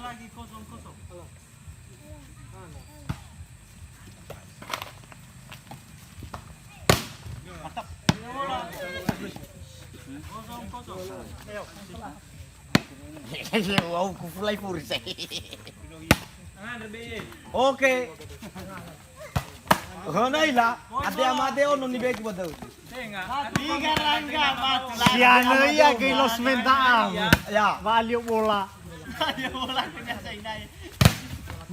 Lagi kosong-kosong. Mantap. Kosong-kosong. Wow, kufulay puri say. Okay. Honay la, ade amade ono ni beki bodaw. Tiga rangga matla. Siano ya kay Los Mentaam. Ya, Value bola. Ya bola kena sa inay.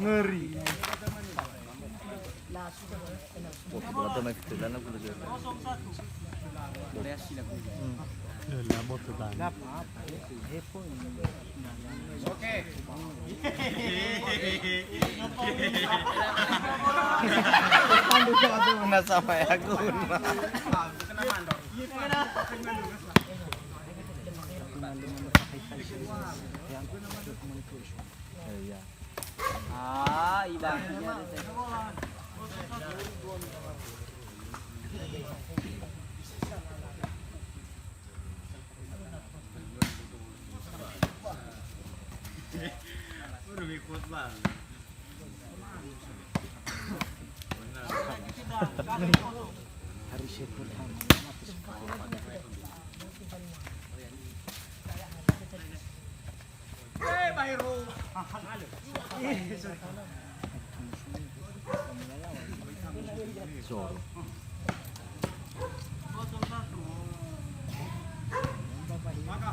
Ngeri. Bola may fitulan na pula siya. Kosong satu. Labot to dan. Oke. Pandu siya ito nasa may agun. Ah, iba. Udah ikut bang. Harus ikut Bayro. Soro. Kosong satu. Maka.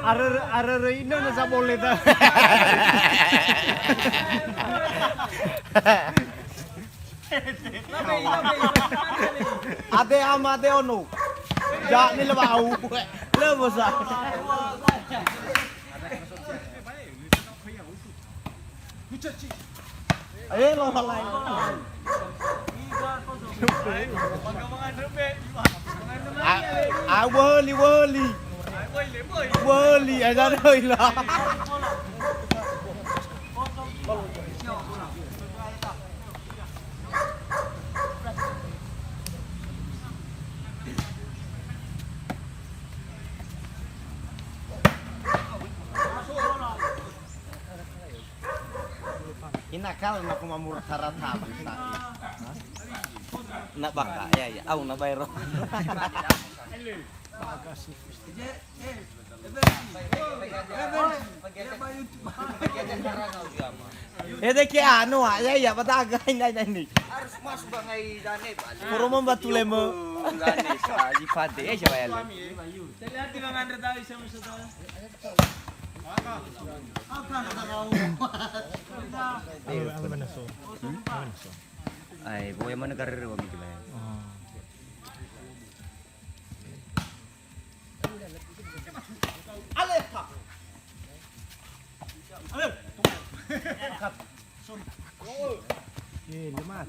Arere ino na sa boleta. Ade amade ono. Ja ni lebau. Lebo sa. Ayo lo halai. Wali. Wali aja đời là. Inakal na kumamur sarata bisa. Na baka ya ya. Aw na bayro. Ede ke ano ya ya patagay na ni. Harus masuk bangay dane bali. Puro mambatule mo. Dane sa jipade ya siya ya. Lihat di mga andre tayo sa mga sa. Ano ba na so? Ay, boy man nagarir wa mi ba. Aleka. Lemat.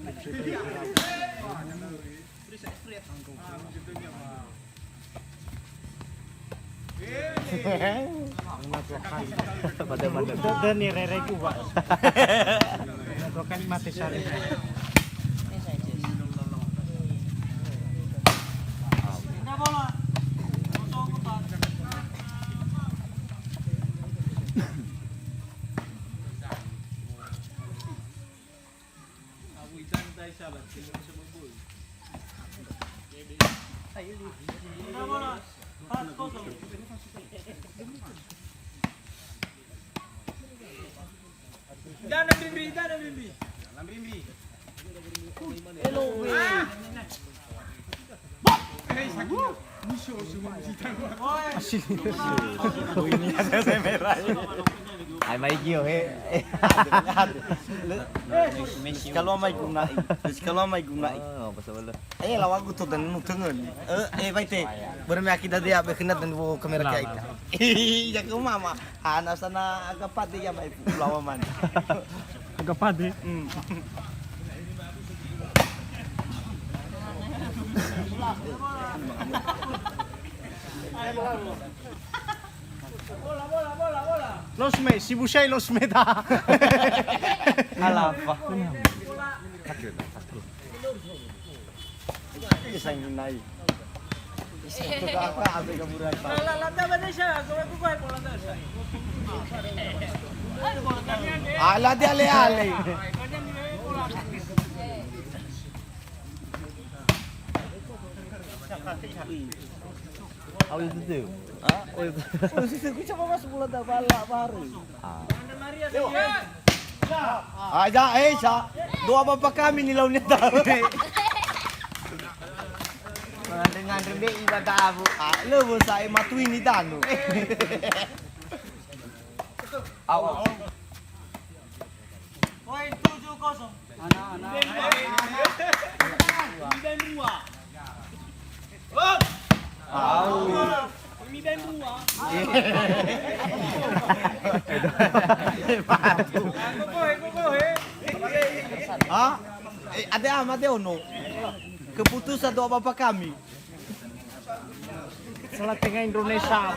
Pada mana? Dan ni rere ku ba. Kan mati sari. Tidak bola. Kosong empat. Aku ikan tay salat. Tidak bisa berbul. Tidak bola. 4-0. Jangan bimbi, jangan bimbi. Jangan bimbi. Hello we. Ini ada saya merah. Ay may giyo he. Kalau may guna. Kalau may guna. Oh, basta wala. Ay lawa ko to dan nutungon. Baite. Bermi akida dia bekinat dan wo kamera kay. Ya ko mama. Ana sana agapat dia may lawa man. Agapade. Bola, bola, bola, bola. Losme, si Bushay Losme ta. Alah apa? Isang hinay. Isang apa abe kaburan pa. Lata ba na siya? Kung ako kuhay po lata siya. Ala di ale-ale. Awal itu. Oh, sisi ku coba masuk bola dah bala baru. Maria siya. Aja sa. Dua bapak kami nilaw niya tahu. Ngandring deh ibadah abu. Lo bosa matu ini danu. Awal. Poin 7-0. Anak. Ah, ada amat ya ono. Keputusan doa bapak kami. Salah tengah Indonesia.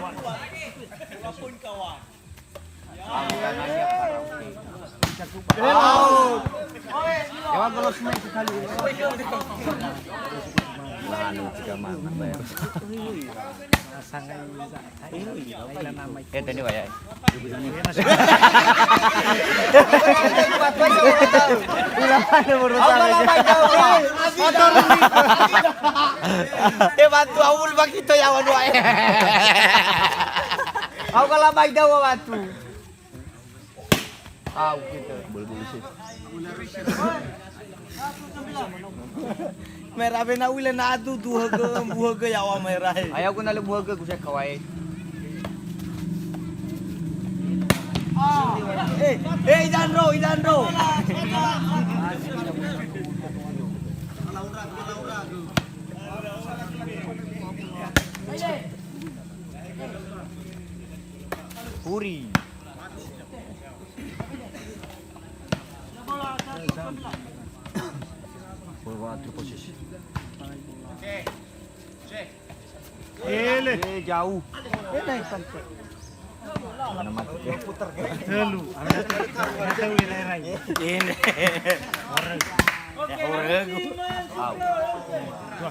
Out. Ewan kalau semuanya sekali. Mana juga mana bayar. Tadi wa ya. Batu awul bakito ya wan wae. Aku kalau baik dah batu. Au gitu. Bulu-bulu sih. Merah bena wile na adu buah ke ya wa merah. Ayaw ko na lubuhag ko siya kaway. Idan ro. Puri. Purwa posisi. Ele. Jauh. Mana mati putar ke. Telu. Ada wilayah lain. Ini. Orang. Dua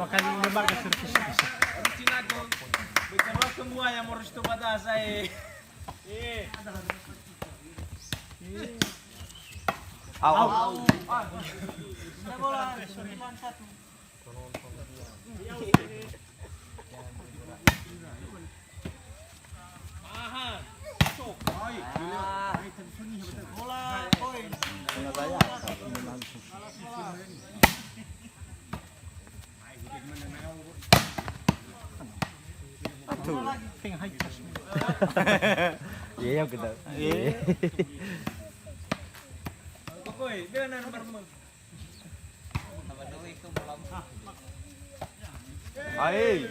kali lembaga servis. Sinago. Bikin waktu semua yang mau restu pada saya. Au. Tengah hai tas. Iya kita. Koy, dia na nomor mo. Ai.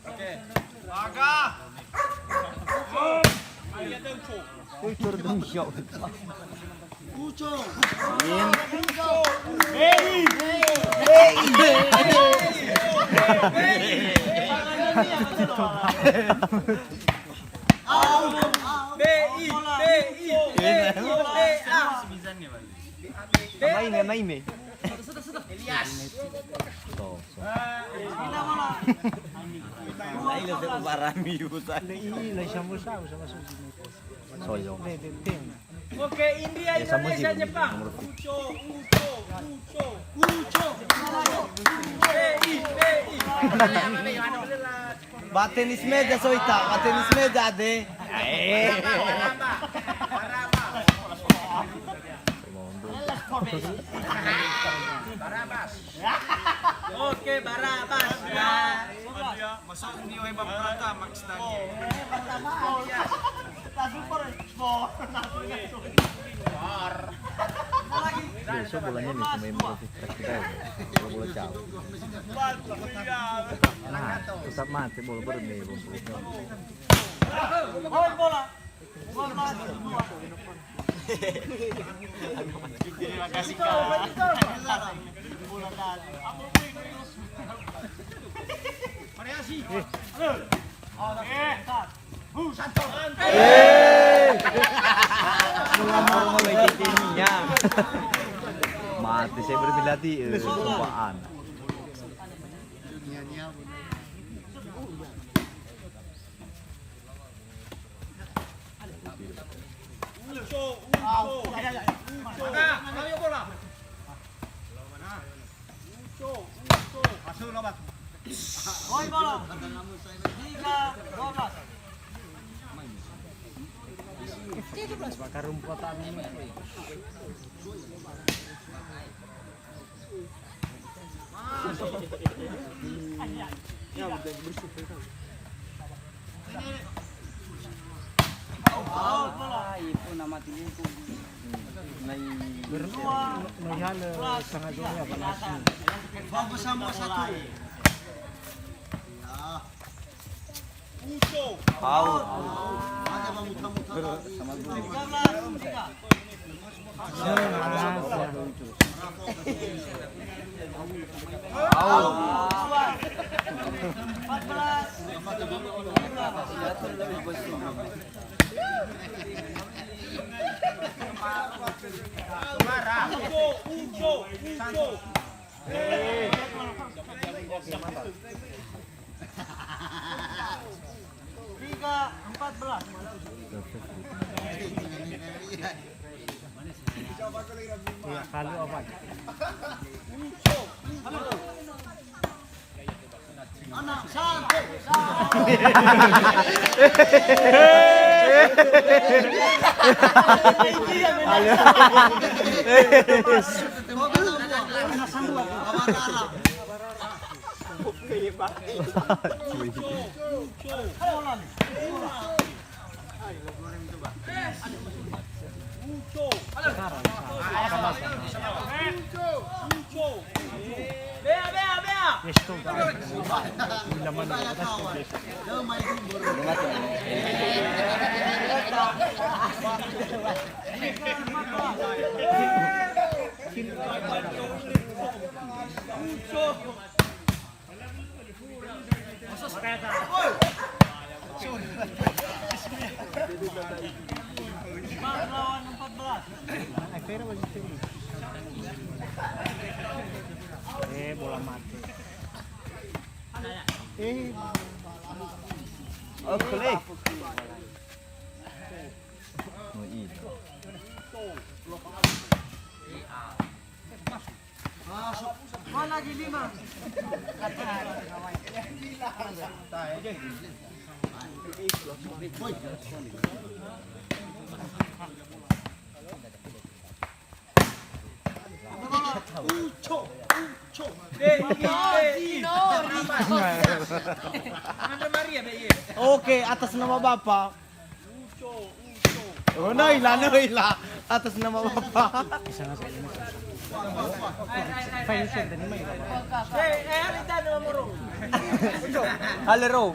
Oke. Tur dong show. Maime. Lailo sa parami usan. Ini sama sama susi. Soyong. Oke, India, Indonesia, Jepang. Batenis meja soita, batenis meja de. Oke, Barabas. Masuk ni oi baprata max tadi. Besok bolanya nih pemain bola kita ya. Bola jauh. Nah, tetap mati bola bermain bola. Terima kasih Kak. Mulai cicingnya. Mati saya berbilati sumpaan. Bakar rumputan ini. Melihat sangat dunia panas. Bagus sama satu. Out. Ya, kalau apa? Esto la mano bola mati. Oh, klik. Oh, ini. Mana lagi 5? Oke, atas nama Bapak. Oh, Naila. Atas nama Bapak. Halero.